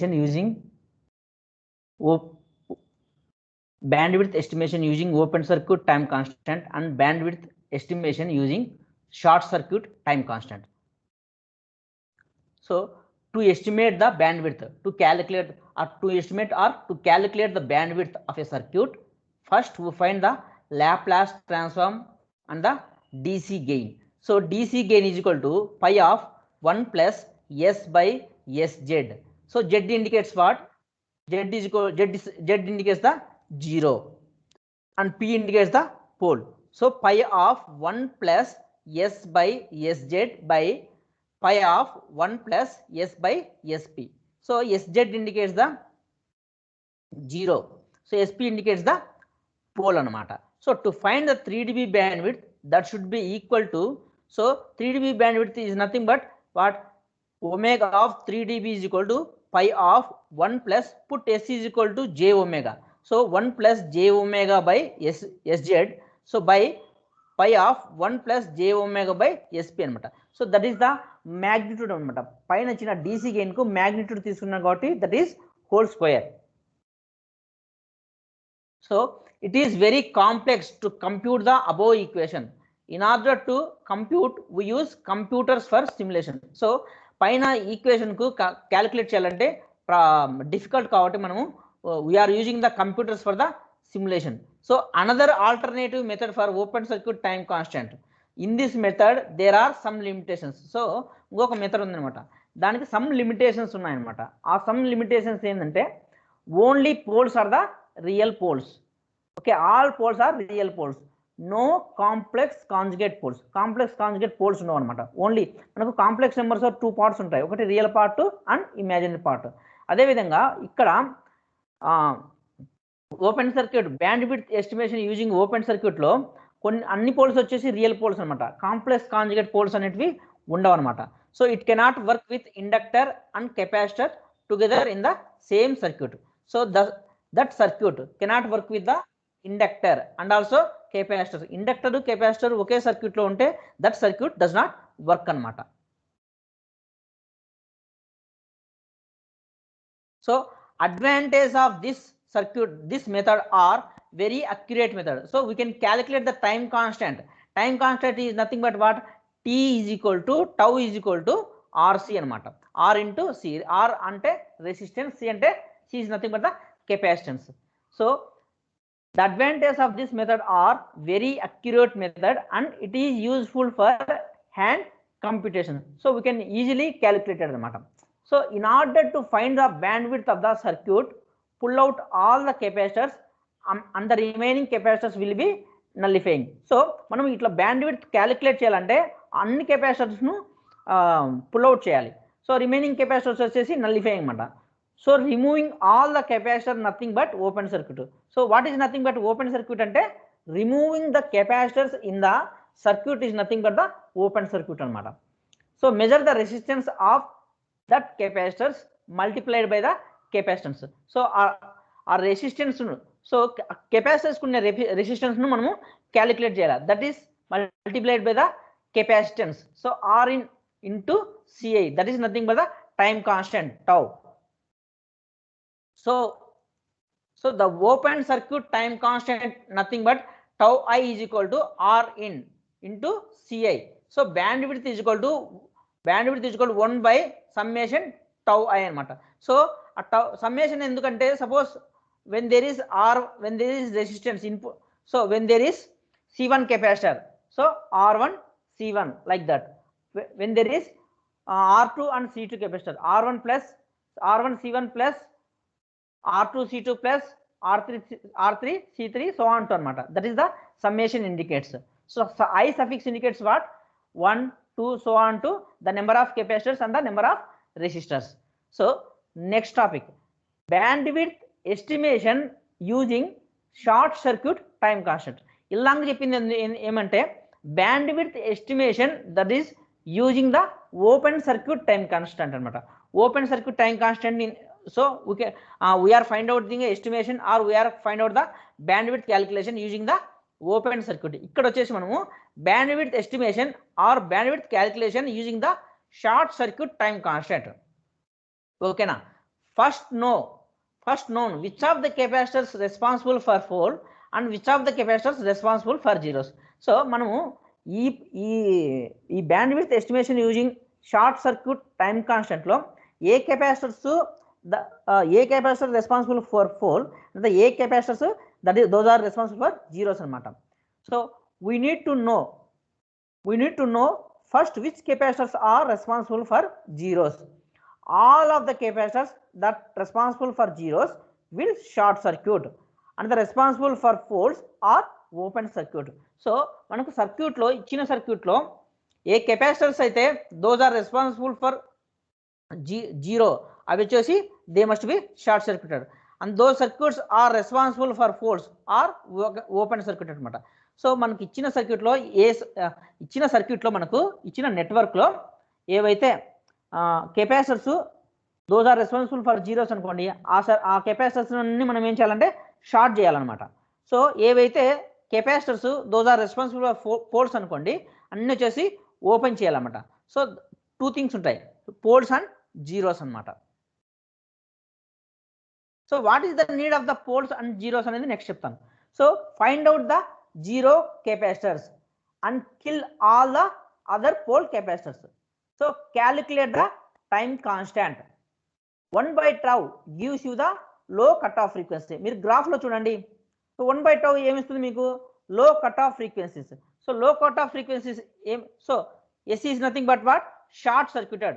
estimation using bandwidth estimation using open circuit time constant and bandwidth estimation using short circuit time constant. So to estimate the bandwidth, to calculate the bandwidth of a circuit, first we find the Laplace transform and the DC gain. So DC gain is equal to pi of 1 plus S by SZ. So Z indicates what? Z indicates the 0 and P indicates the pole. So pi of 1 plus S by SZ by pi of 1 plus S by SP. So SZ indicates the 0. So SP indicates the pole anamata. So to find the 3 dB bandwidth, that should be equal to, so 3 dB bandwidth is nothing but what? Omega of 3 dB is equal to pi of 1 plus, put S is equal to j omega. So 1 plus j omega by SZ. So by pi of 1 plus j omega by SP anamata. So that is the magnitude anamata. Paina china DC gain ku magnitude తీసుకున్నా కాబట్టి that is whole square. So it is very complex to compute the above equation. In order to compute, we use computers for simulation. So paina equation ku calculate cheyalante difficult kabatti manamu we are using the computers for the simulation. So another alternative method for open circuit time constant. In this method there are some limitations. So inkoka method undi anamata, daniki some limitations unnai anamata. Aa some limitations endante only poles are the real poles. Okay, all poles are real poles. No complex conjugate poles. Complex conjugate poles no anamata. Only manaku complex numbers are two parts untayi, okati real part and imaginary part. Ade vidhanga ikkada open circuit bandwidth estimation using open circuit lo కొన్ని అన్ని poles వచ్చేసి real poles అనమాట. Complex conjugate poles అనేటివి ఉండవు అనమాట. So it cannot work with inductor and capacitor together in the same circuit. So that circuit cannot work with the inductor and also capacitor. Inductor capacitor ఒకే circuit లో ఉంటే that circuit does not work అనమాట. So advantage of this circuit, this method are very accurate method. So we can calculate the time constant. Time constant is nothing but what? T is equal to tau is equal to RC anamata. R into C. R ante resistance, C ante C is nothing but the capacitance. So the advantage of this method are very accurate method and it is useful for hand computation. So we can easily calculate it anamata. So in order to find the bandwidth of the circuit, pull out all the capacitors and the remaining capacitors will be nullifying. So మనం ఇట్లా bandwidth calculate చేయాలంటే అన్ని capacitors ను pull out చేయాలి. So remaining capacitors వచ్చేసి nullifying అన్నమాట. So removing all the capacitor nothing but open circuit. So what is nothing but open circuit అంటే removing the capacitors in the circuit is nothing but the open circuit అన్నమాట. So measure the resistance of that capacitors multiplied by the capacitance. So our resistance, so capacitors kunna resistance nu manamu calculate cheyala, that is multiplied by the capacitance. So R into Ci, that is nothing but the time constant tau. So the open circuit time constant nothing but tau I is equal to R in into Ci. So bandwidth is equal to 1 by summation tau I anamata. So summation endukante suppose when there is resistance input, so when there is C1 capacitor, so R1 C1 like that. When there is R2 and C2 capacitor, R1 C1 plus R2 C2 plus R3 C3 so on to anamata. That is the summation indicates. So I suffix indicates what? 1 2 so on to the number of capacitors and the number of resistors. So next topic, bandwidth estimation using short circuit time constant. illang cheppindi emante bandwidth estimation that is using the open circuit time constant anamata. Open circuit time constant in, so we are find out the estimation or we are find out the bandwidth calculation using the open circuit. ikkada vachesi manamu bandwidth estimation or bandwidth calculation using the short circuit time constant. ఓకేనా. first known which of the capacitors responsible for pole and which of the capacitors responsible for zeros. So మనము ఈ bandwidth estimation using short circuit time constant లో ఏ capacitors A capacitor responsible for pole and the A capacitors those are responsible for zeros అన్నమాట. So we need to know first which capacitors are responsible for zeros. All of the capacitors that responsible for zeros will short circuit and the responsible for poles are open circuit. So మనకు circuit లో ఇచ్చిన circuit లో ఏ capacitors అయితే those are responsible for zero అవి వచ్చేసి they must be short circuited and those circuits are responsible for poles are open circuit అన్నమాట. So మనకి ఇచ్చిన సర్క్యూట్లో మనకు ఇచ్చిన నెట్వర్క్లో ఏవైతే capacitors those are responsible for zeros అనుకోండి, ఆ కెపాసిటర్స్ అన్ని మనం ఏం చేయాలంటే షార్ట్ చేయాలన్నమాట. సో ఏవైతే capacitors those are responsible for poles అనుకోండి, అన్ని వచ్చేసి ఓపెన్ చేయాలన్నమాట. సో 2 థింగ్స్ ఉంటాయి, పోల్స్ అండ్ జీరోస్ అన్నమాట. So what is the need of the poles and zeros అనేది నెక్స్ట్ చెప్తాను. So find out the zero capacitors and kill all the other pole capacitors. So calculate the time constant. 1/tau gives you the low cutoff frequency. మీరు graph లో చూడండి. So 1/tau ఏమిస్తుంది మీకు? low cutoff frequencies. So low cutoff frequencies so S is nothing but what? Short circuited.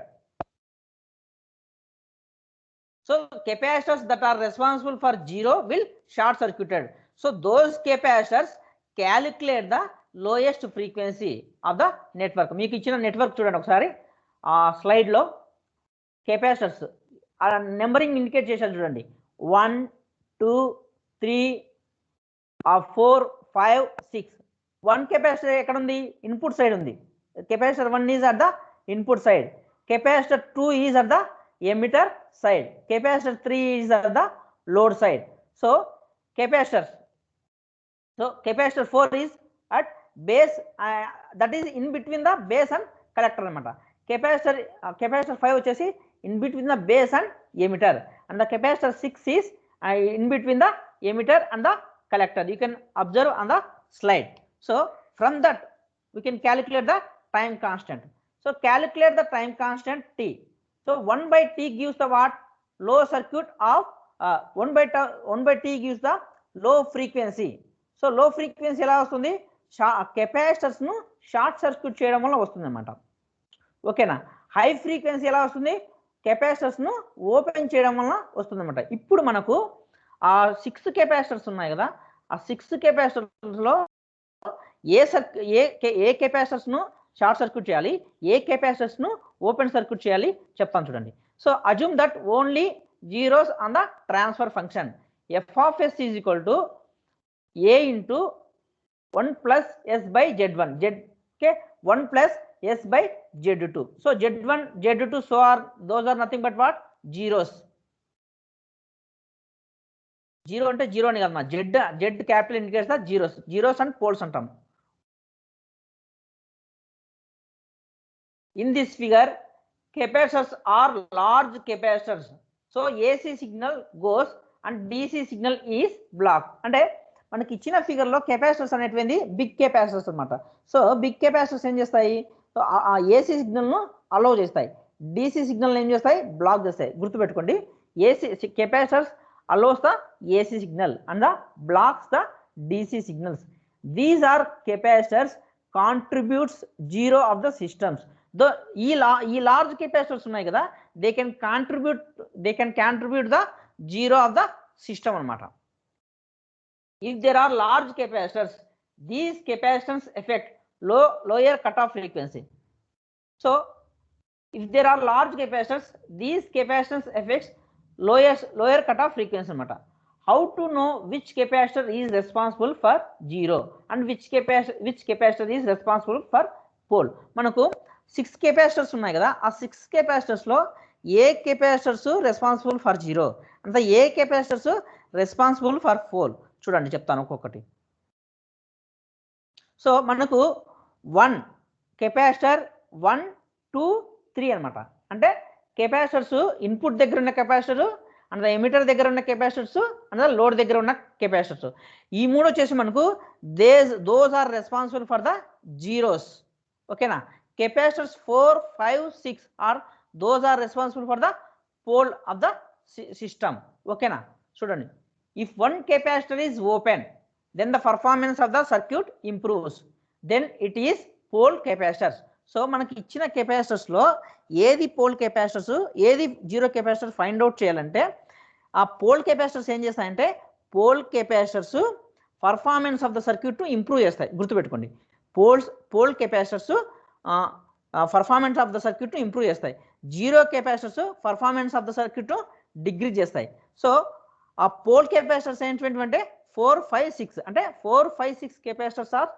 So capacitors that are responsible for zero will short circuited. So those capacitors calculate the lowest frequency of the network. మీకు ఇచ్చిన network చూడండి ఒకసారి ఆ slide లో capacitors ఆ numbering indicate చేశారు చూడండి. 1 2 3 4 5 6. 1 capacitor ఎక్కడ ఉంది? ఇన్పుట్ సైడ్ ఉంది. Capacitor 1 is at the input side, capacitor 2 is at the emitter side, capacitor 3 is at the load side. So capacitor 4 is at base, that is in between the base and collector anamata. Capacitor 5 వచ్చేసి in between the base and emitter, and the capacitor 6 is in between the emitter and the collector. You can observe on the slide. So from that we can calculate the time constant. So calculate the time constant t. So 1/t gives the what? Low circuit of 1/t gives the low frequency. So లో frequency ఎలా వస్తుంది? Capacitors ను short circuit చేయడం వల్ల వస్తుంది అన్నమాట. ఓకేనా? High frequency ఎలా వస్తుంది? కెపాసిటర్స్ ను ఓపెన్ చేయడం వల్ల వస్తుంది అన్నమాట. ఇప్పుడు మనకు ఆ 6 కెపాసిటర్స్ ఉన్నాయి కదా, ఆ 6 కెపాసిటర్స్ లో ఏ కెపాసిటర్స్ ను షార్ట్ సర్క్యూట్ చేయాలి, ఏ కెపాసిటర్స్ ను ఓపెన్ సర్క్యూట్ చేయాలి చెప్తాను చూడండి. So assume that only zeros on the transfer function. f of s is equal to a into 1 plus s by z1. Okay, 1 plus s by z2. So z1 z2 so are those are nothing but what? Zeros. Zero అంటే zero అని కదమ్మా, z capital indicates the zeros and poles అంటాం. In this figure capacitors are large capacitors. So AC signal goes and DC signal is blocked. అంటే మనకి ఇచ్చిన figure లో capacitors అనేటివి big capacitors అన్నమాట. సో బిగ్ కెపాసిటర్స్ ఏం చేస్తాయి? సో ఆ ఏసీ సిగ్నల్ ను అలౌ చేస్తాయి, డిసి సిగ్నల్ ఏం చేస్తాయి? బ్లాక్ చేస్తాయి. గుర్తుపెట్టుకోండి, AC capacitors allows the AC signal and the blocks the DC signals. These are capacitors contributes zero of the systems. ఈ లార్జ్ కెపాసిటర్స్ ఉన్నాయి కదా, they can contribute the zero of the system అన్నమాట. If there are large capacitors, these capacitors affect lower cutoff frequency. So if there are large capacitors, these capacitors affects lower cutoff frequency anamata. How to know which capacitor is responsible for zero and which capacitor is responsible for pole? Manaku 6 capacitors ఉన్నాయి కదా, ఆ 6 capacitors లో ఏ capacitors responsible for zero and A capacitors responsible for pole చూడండి, చెప్తాను ఒక్కొక్కటి. So మనకు 1 capacitor 1 2 3 అనమాట. అంటే కెపాసిటర్స్ ఇన్పుట్ దగ్గర ఉన్న కెపాసిటర్ అండ్ ద ఎమిటర్ దగ్గర ఉన్న కెపాసిటర్స్ అండ్ ద లోడ్ దగ్గర ఉన్న కెపాసిటర్స్. ఈ మూడు వచ్చేసి మనకు those are responsible for the zeros. ఓకేనా. Capacitors 4, 5, 6 are those are responsible for the pole of the system. ఓకేనా. చూడండి, if one capacitor is open then the performance of the circuit improves, then it is pole capacitors. So మనకి ఇచ్చిన capacitors లో ఏది pole capacitors ఏది zero capacitor find out చేయాలంటే ఆ pole capacitors ఏం చేస్తాయంటే pole capacitors performance of the circuit improve చేస్తాయి. గుర్తుపెట్టుకోండి, pole capacitors performance of the circuit improve చేస్తాయి. Zero capacitors performance of the circuit decrease చేస్తాయి. సో ఆ పోల్ కెపాసిటర్స్ ఏంటంటే 4, 5, 6 అంటే 4, 5, 6 capacitors are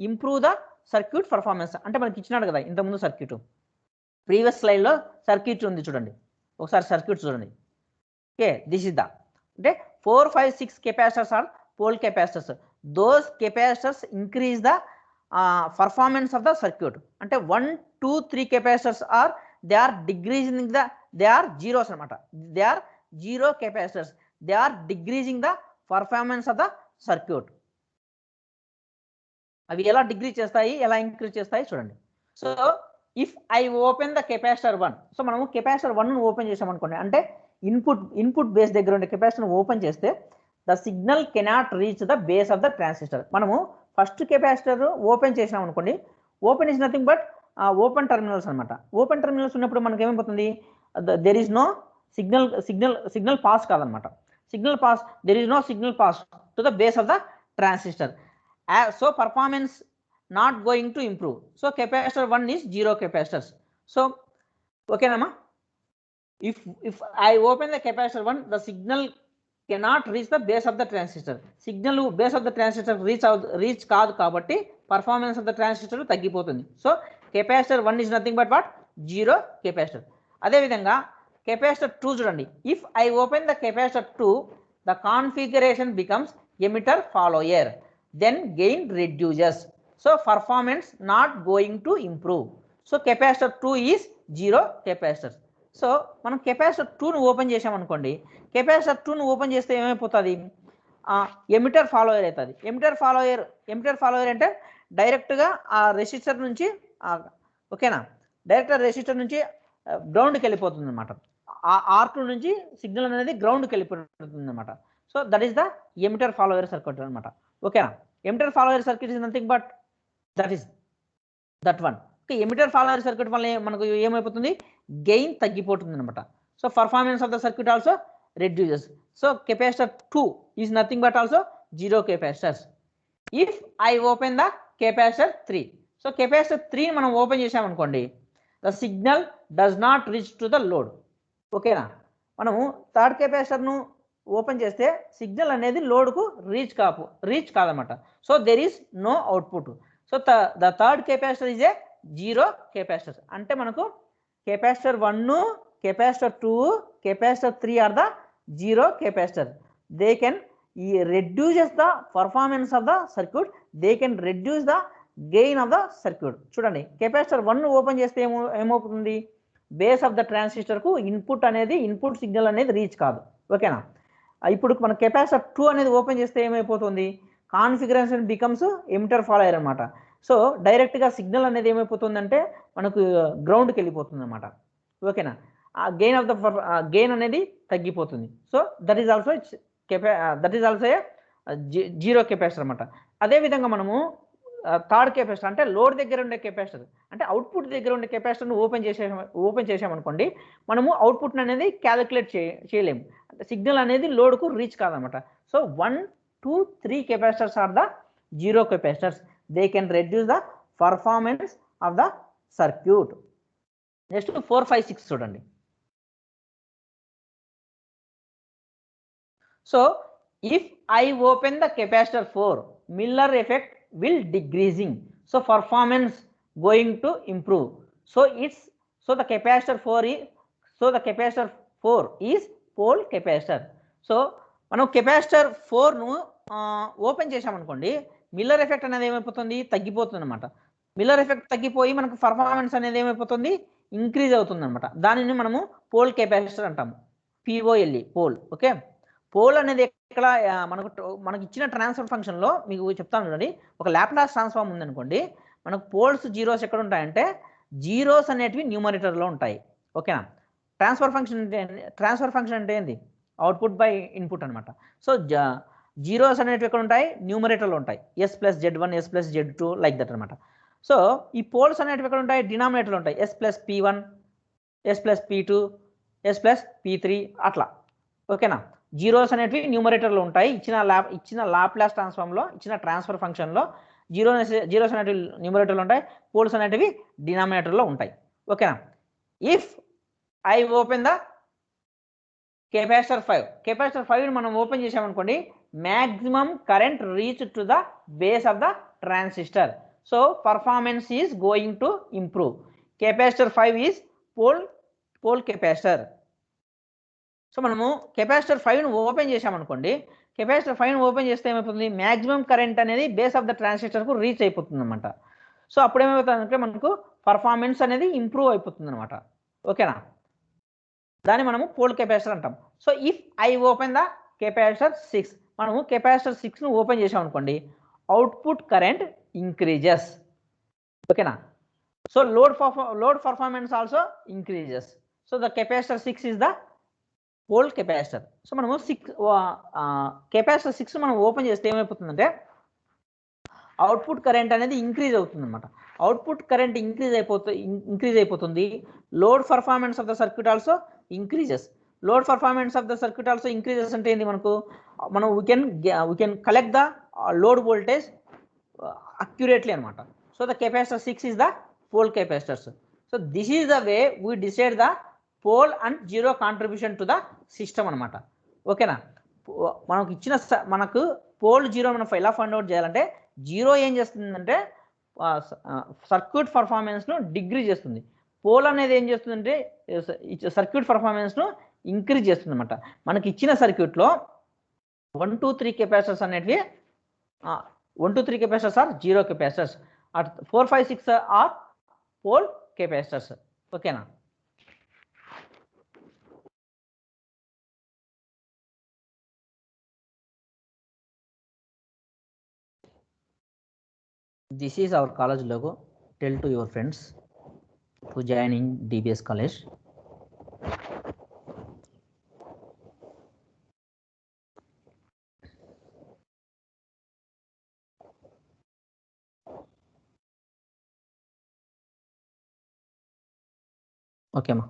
improve the circuit performance. అంటే మనకి ఇచ్చినాడు కదా ఇంతకుముందు సర్క్యూట్, ప్రీవియస్ స్లైడ్లో సర్క్యూట్ ఉంది చూడండి, ఒకసారి సర్క్యూట్ చూడండి. ఓకే, దిస్ ఇస్ ద అంటే 4, 5, 6 capacitors are pole capacitors. Those capacitors increase the performance of the circuit. అంటే 1, 2, 3 capacitors are they are decreasing the they are zeros అనమాట. They are zero capacitors, they are decreasing the performance of the circuit. అవి ఎలా decrease చేస్తాయి ఎలా increase చేస్తాయి చూడండి. So if I open the capacitor 1, so మనము capacitor 1 open చేసామనుకోండి, అంటే ఇన్పుట్ బేస్ దగ్గర ఉండే కెపాసిటర్ ఓపెన్ చేస్తే the signal cannot reach the base of the transistor. మనము ఫస్ట్ కెపాసిటర్ ఓపెన్ చేసినాం అనుకోండి, open is nothing but open terminals అనమాట. ఓపెన్ టర్మినల్స్ ఉన్నప్పుడు మనకి ఏమైపోతుంది, there is no signal pass కాదనమాట. there is no signal pass to the base of the transistor. So performance not going to improve. So capacitor 1 is zero capacitors. So okay nama, if I open the capacitor 1, the signal cannot reach the base of the transistor. Signal base of the transistor reach కాదు కాబట్టి performance of the transistor తగ్గిపోతుంది. So capacitor 1 is nothing but what, zero capacitor. అదే విధంగా capacitor 2 చూడండి, if I open the capacitor 2, the configuration becomes emitter follower, then gain reduces. So performance not going to improve. So capacitor 2 is zero capacitor. So మనం capacitor 2ను ఓపెన్ చేసామనుకోండి, capacitor 2ను ఓపెన్ చేస్తే ఏమైపోతుంది, ఎమిటర్ ఫాలోయర్ అవుతుంది. ఎమిటర్ ఫాలోయర్ అంటే డైరెక్ట్గా ఆ రెసిస్టర్ నుంచి ఓకేనా, డైరెక్ట్ రెసిస్టర్ నుంచి గ్రౌండ్కి వెళ్ళిపోతుంది అనమాట. R2 నుంచి సిగ్నల్ అనేది గ్రౌండ్కి వెళ్ళిపోతుంది అనమాట. So that is the emitter follower circuit అనమాట. ఓకేనా. Emitter follower circuit is nothing but that one. Okay, emitter follower circuit వల్ల మనకు ఏమైపోతుంది, గెయిన్ తగ్గిపోతుంది అనమాట. So performance of the circuit also reduces. So capacitor 2 is nothing but also zero capacitors. If I open the capacitor 3, so capacitor 3 మనం ఓపెన్ చేసామనుకోండి, the signal does not reach to the load. ఓకేనా. మనము third కెపాసిటర్ను open చేస్తే signal అనేది లోడ్కు reach కాదన్నమాట. So there is no output. So the third capacitor is a zero capacitor. అంటే మనకు capacitor 1, capacitor 2, capacitor 3 are the zero capacitor. They can reduces the performance of the circuit, they can reduce the gain of the circuit. చూడండి, capacitor 1 open చేస్తే ఏమవుతుంది, base of the ట్రాన్సిస్టర్కు input signal అనేది reach కాదు. ఓకేనా. ఇప్పుడు మన capacitor 2 అనేది ఓపెన్ చేస్తే ఏమైపోతుంది, కాన్ఫిగరేషన్ బికమ్స్ ఎమిటర్ ఫాలోయర్ అనమాట. సో డైరెక్ట్గా సిగ్నల్ అనేది ఏమైపోతుందంటే మనకు గ్రౌండ్కి వెళ్ళిపోతుంది అనమాట. ఓకేనా. ఆ గెయిన్ అనేది తగ్గిపోతుంది. So that is also a zero capacitor అనమాట. అదేవిధంగా మనము థర్డ్ కెపాసిటర్ అంటే లోడ్ దగ్గర ఉండే కెపాసిటర్, అంటే అవుట్పుట్ దగ్గర ఉండే కెపాసిటర్ను ఓపెన్ చేసామనుకోండి, మనము అవుట్పుట్ అనేది క్యాలిక్యులేట్ చేయలేము. అంటే సిగ్నల్ అనేది లోడ్కు రీచ్ కాదనమాట. So 1, 2, 3 capacitors are the zero capacitors. They can reduce the performance of the circuit. Next 4, 5, 6 చూడండి. So if I open the capacitor 4, Miller effect will decreasing, so performance going to improve. So the capacitor 4 is pole capacitor. So మనం capacitor 4ను open చేసామనుకోండి, Miller effect అనేది ఏమైపోతుంది, తగ్గిపోతుంది అనమాట. Miller effect తగ్గిపోయి మనకు performance అనేది ఏమైపోతుంది, ఇంక్రీజ్ అవుతుంది అనమాట. దానిని మనము పోల్ కెపాసిటర్ అంటాము. పిఓఎల్ఈ పోల్. ఓకే, పోల్ అనేది ఇక్కడ మనకు ఇచ్చిన ట్రాన్స్ఫర్ ఫంక్షన్లో మీకు చెప్తాను చూడండి. ఒక లాప్లాస్ ట్రాన్స్ఫార్మ్ ఉందనుకోండి, మనకు పోల్స్ జీరోస్ ఎక్కడ ఉంటాయంటే జీరోస్ అనేటివి న్యూమరేటర్లో ఉంటాయి. ఓకేనా. ట్రాన్స్ఫర్ ఫంక్షన్ అంటే ఏంది? అవుట్పుట్ బై ఇన్పుట్ అనమాట. సో జీరోస్ అనేటివి ఎక్కడ ఉంటాయి? న్యూమరేటర్లో ఉంటాయి. S plus Z1 S plus Z2 like that అనమాట. సో ఈ పోల్స్ అనేటివి ఎక్కడ ఉంటాయి? డినామినేటర్లో ఉంటాయి. S plus P1 S plus P2 S plus P3 అట్లా. ఓకేనా. జీరోస్ అనేటివి న్యూమరేటర్లో ఉంటాయి. ఇచ్చిన లాప్లాస్ ట్రాన్స్ఫార్మ్లో, ఇచ్చిన ట్రాన్స్ఫర్ ఫంక్షన్లో జీరోస్ అనేటివి న్యూమరేటర్లో ఉంటాయి, పోల్స్ అనేటివి డినామినేటర్లో ఉంటాయి. ఓకేనా. If I open the capacitor 5 మనం ఓపెన్ చేసామనుకోండి, maximum current reach to the base of the transistor. So performance is going to improve. Capacitor 5 is pole capacitor. So మనము కెపాసిటర్ 5ను ఓపెన్ చేసామనుకోండి, కెపాసిటర్ 5ను ఓపెన్ చేస్తే ఏమైపోతుంది? మ్యాక్సిమం కరెంట్ అనేది బేస్ ఆఫ్ ద ట్రాన్సిస్టర్కు రీచ్ అయిపోతుంది అనమాట. సో అప్పుడు ఏమైపోతుందంటే మనకు పర్ఫార్మెన్స్ అనేది ఇంప్రూవ్ అయిపోతుంది అనమాట. ఓకేనా. దాన్ని మనము పోల్ కెపాసిటర్ అంటాం. So if I open the capacitor 6, మనము కెపాసిటర్ 6ను ఓపెన్ చేసామనుకోండి, అవుట్పుట్ కరెంట్ ఇంక్రీజెస్. ఓకేనా. So load performance also increases. So the capacitor 6 is the pole capacitor. So మనము కెపాసిటర్ 6 మనం ఓపెన్ చేస్తే ఏమైపోతుందంటే అవుట్పుట్ కరెంట్ అనేది ఇంక్రీజ్ అవుతుంది అనమాట. అవుట్పుట్ కరెంట్ ఇంక్రీజ్ అయిపోతుంది. Load performance of the circuit also increases. Load performance of the circuit also increases అంటే ఏంటి? మనం we can collect the load voltage accurately అనమాట. So the capacitor 6 is the pole capacitors. So this is the way we decide the pole and zero contribution to the system అనమాట. ఓకేనా. మనకు pole zero మనం ఎలా find out చేయాలంటే, zero ఏం చేస్తుందంటే circuit పర్ఫార్మెన్స్ను degree చేస్తుంది. పోల్ అనేది ఏం చేస్తుందంటే సర్క్యూట్ పర్ఫార్మెన్స్ను ఇంక్రీజ్ చేస్తుంది అనమాట. మనకి ఇచ్చిన సర్క్యూట్లో 1 2 3 కెపాసిటర్స్ అనేటివి 1 2 3 capacitors are zero capacitors, 4 5 6 are pole capacitors. ఓకేనా. This is our college logo. Tell to your friends to join in DBS college. Okay ma.